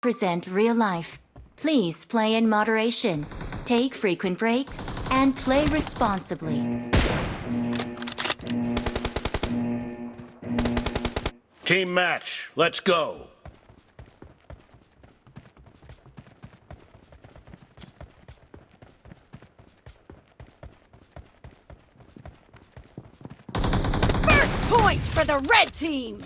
Present real life. Please play in moderation, take frequent breaks, and play responsibly. Team match, let's go. First point for the red team!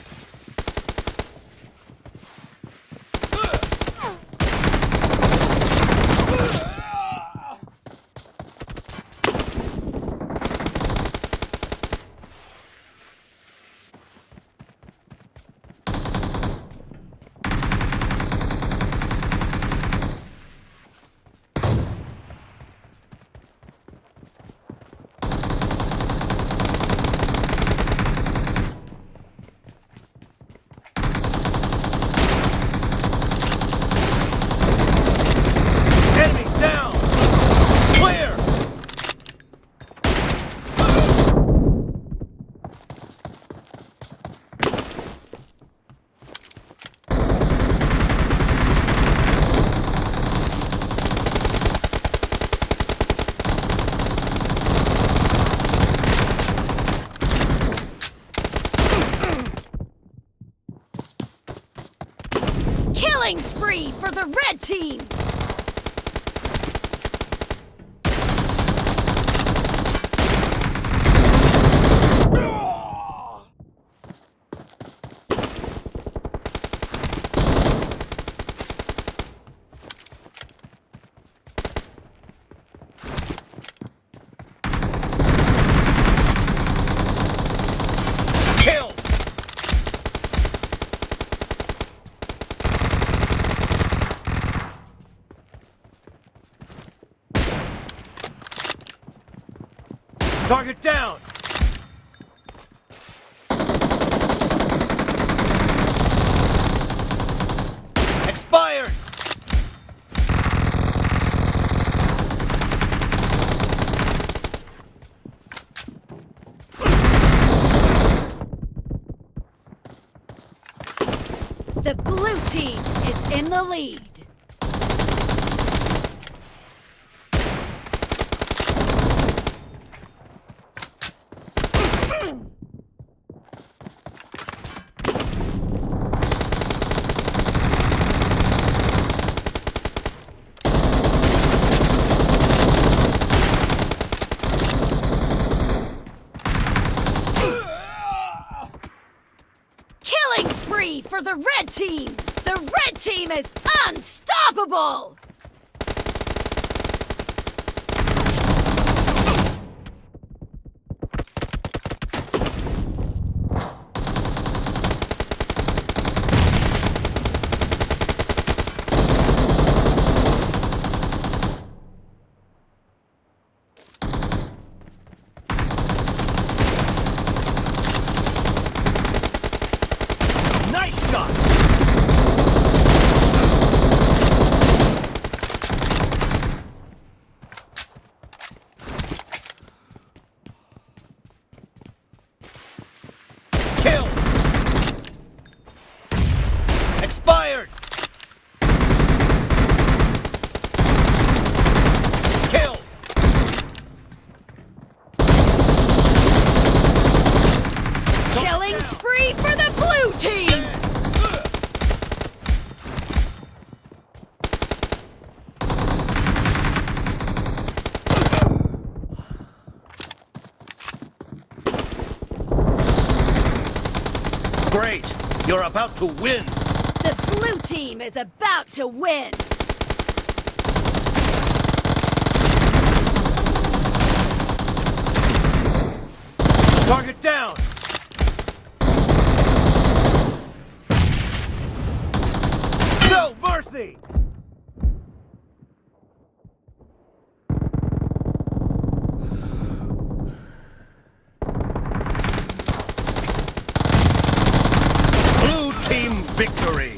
Killing spree for the red team! Target down! Expired! The blue team is in the lead. Killing spree for the red team! The red team is unstoppable! Nice shot! Kill! Expired! Kill! Killing spree for the blue team! Great! You're about to win! The blue team is about to win! Target down! No mercy! Blue team victory!